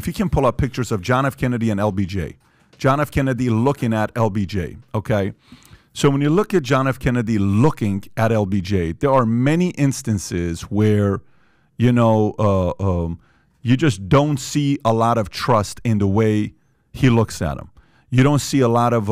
if you can pull up pictures of John F. Kennedy and LBJ. John F. Kennedy looking at LBJ, okay? So when you look at John F. Kennedy looking at LBJ, there are many instances where, you know, you just don't see a lot of trust in the way he looks at him. You don't see a lot of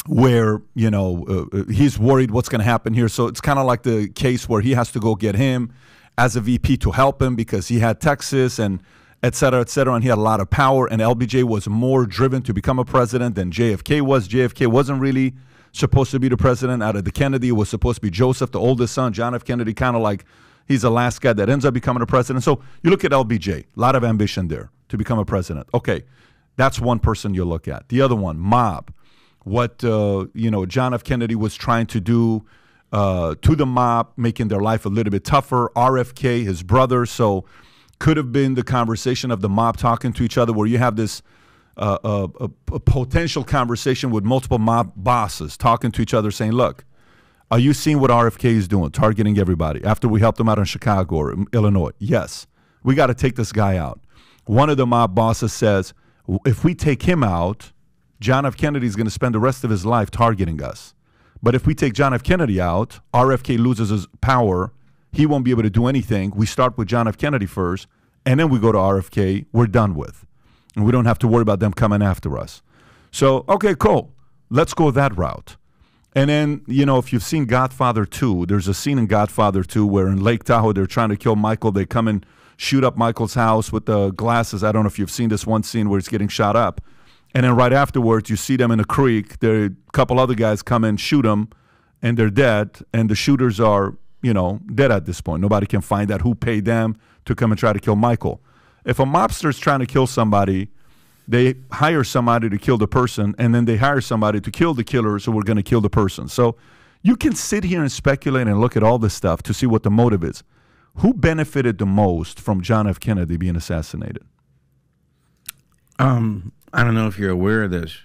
where, you know, he's worried what's going to happen here. So it's kind of like the case where he has to go get him as a VP to help him because he had Texas and et cetera, and he had a lot of power, and LBJ was more driven to become a president than JFK was. JFK wasn't really supposed to be the president. Out of the Kennedy, it was supposed to be Joseph, the oldest son. John F. Kennedy, kind of like he's the last guy that ends up becoming a president. So you look at LBJ, a lot of ambition there to become a president. Okay, that's one person you look at. The other one, mob. What you know, John F. Kennedy was trying to do to the mob, making their life a little bit tougher. RFK, his brother, so could have been the conversation of the mob talking to each other where you have this a potential conversation with multiple mob bosses talking to each other saying, look, are you seeing what RFK is doing, targeting everybody after we helped him out in Chicago or Illinois? Yes. We got to take this guy out. One of the mob bosses says, if we take him out, John F. Kennedy is going to spend the rest of his life targeting us. But if we take John F. Kennedy out, RFK loses his power. He won't be able to do anything. We start with John F. Kennedy first, and then we go to RFK. We're done with. And we don't have to worry about them coming after us. So, okay, cool. Let's go that route. And then, you know, if you've seen Godfather 2, there's a scene in Godfather 2 where in Lake Tahoe they're trying to kill Michael. They come and shoot up Michael's house with the glasses. I don't know if you've seen this one scene where it's getting shot up. And then right afterwards, you see them in a creek. There, a couple other guys come and shoot them, and they're dead. And the shooters are, you know, dead at this point. Nobody can find out who paid them to come and try to kill Michael. If a mobster is trying to kill somebody, they hire somebody to kill the person, and then they hire somebody to kill the killers who are going to kill the person. So you can sit here and speculate and look at all this stuff to see what the motive is. Who benefited the most from John F. Kennedy being assassinated? I don't know if you're aware of this.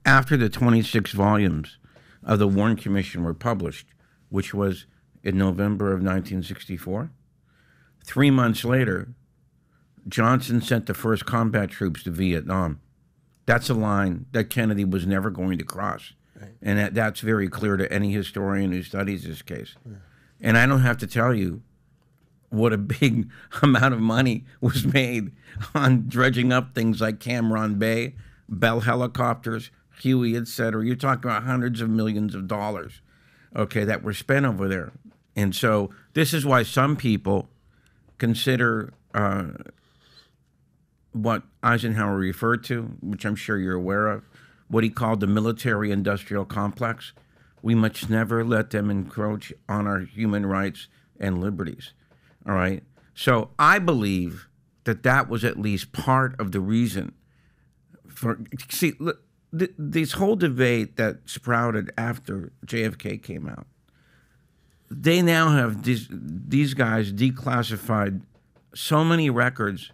After the 26 volumes of the Warren Commission were published, which was in November of 1964, 3 months later, Johnson sent the first combat troops to Vietnam. That's a line that Kennedy was never going to cross. Right. And that's very clear to any historian who studies this case. Yeah. And I don't have to tell you what a big amount of money was made on dredging up things like Cameron Bay, Bell helicopters, Huey, et cetera. You're talking about hundreds of millions of dollars, okay, that were spent over there. And so this is why some people consider what Eisenhower referred to, which I'm sure you're aware of, what he called the military-industrial complex. We must never let them encroach on our human rights and liberties. All right. So I believe that that was at least part of the reason for, see, this whole debate that sprouted after JFK came out, they now have these guys declassified so many records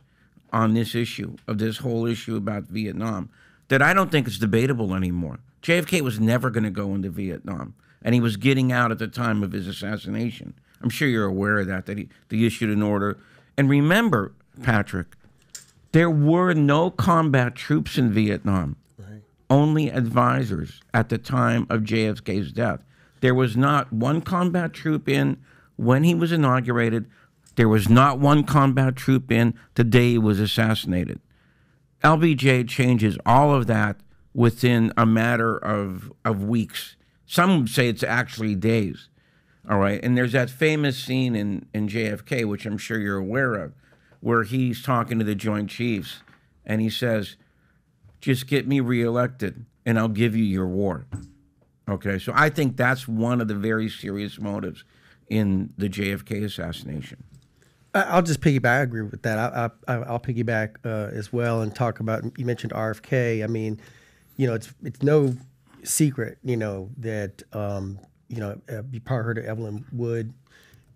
on this issue, of this whole issue about Vietnam, that I don't think it's debatable anymore. JFK was never going to go into Vietnam, and he was getting out at the time of his assassination. I'm sure you're aware of that he issued an order. And remember, Patrick, there were no combat troops in Vietnam, right. Only advisors at the time of JFK's death. There was not one combat troop in when he was inaugurated. There was not one combat troop in the day he was assassinated. LBJ changes all of that within a matter of weeks. Some say it's actually days. All right, and there's that famous scene in JFK, which I'm sure you're aware of, where he's talking to the Joint Chiefs, and he says, just get me reelected, and I'll give you your war. Okay, so I think that's one of the very serious motives in the JFK assassination. I'll just piggyback. I agree with that. I'll piggyback as well and talk about, you mentioned RFK. I mean, you know, it's no secret, you know, that you know, you probably heard of Evelyn Wood,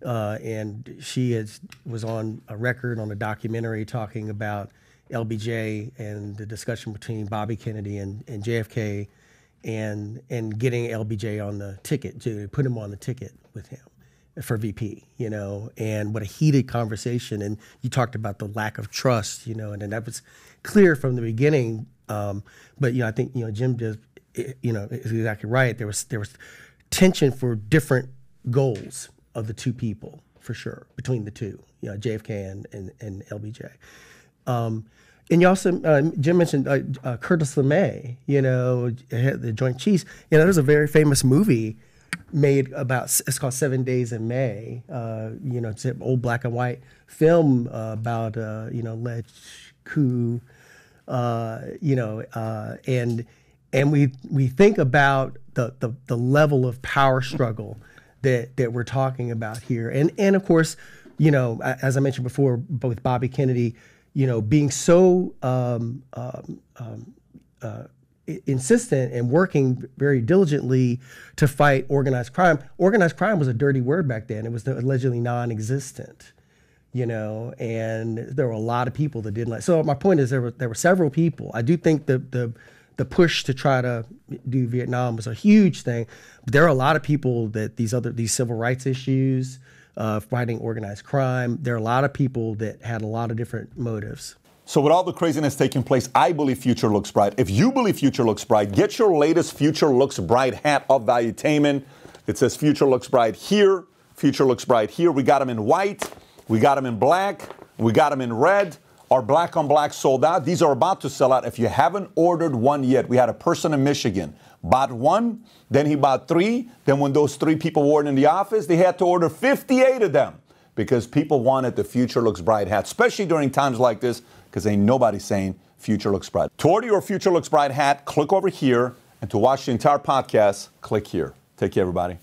and she was on a record on a documentary talking about LBJ and the discussion between Bobby Kennedy and JFK, and getting LBJ on the ticket, to put him on the ticket with him. for VP, and what a heated conversation. And you talked about the lack of trust, and that was clear from the beginning. But I think Jim just is exactly right. There was tension for different goals of the two people, for sure, between the two, JFK and LBJ. And you also, Jim mentioned Curtis LeMay, the Joint Chiefs. There's a very famous movie made about, it's called 7 Days in May. It's an old black and white film about, alleged coup, and we think about the level of power struggle that we're talking about here. And of course, as I mentioned before, both Bobby Kennedy, being so insistent and working very diligently to fight organized crime. Organized crime was a dirty word back then. It was allegedly non-existent, and there were a lot of people that didn't like. So my point is there were several people. I do think the push to try to do Vietnam was a huge thing. But there are a lot of people that these civil rights issues, fighting organized crime, there are a lot of people that had a lot of different motives. So with all the craziness taking place, I believe future looks bright. If you believe future looks bright, get your latest Future Looks Bright hat of Valuetainment. It says Future Looks Bright here, Future Looks Bright here. We got them in white, we got them in black, we got them in red. Our black on black sold out. These are about to sell out. If you haven't ordered one yet, we had a person in Michigan, bought one, then he bought 3. Then when those 3 people weren't in the office, they had to order 58 of them because people wanted the Future Looks Bright hat, especially during times like this, because ain't nobody saying Future Looks Bright. To order your Future Looks Bright hat, click over here. And to watch the entire podcast, click here. Take care, everybody.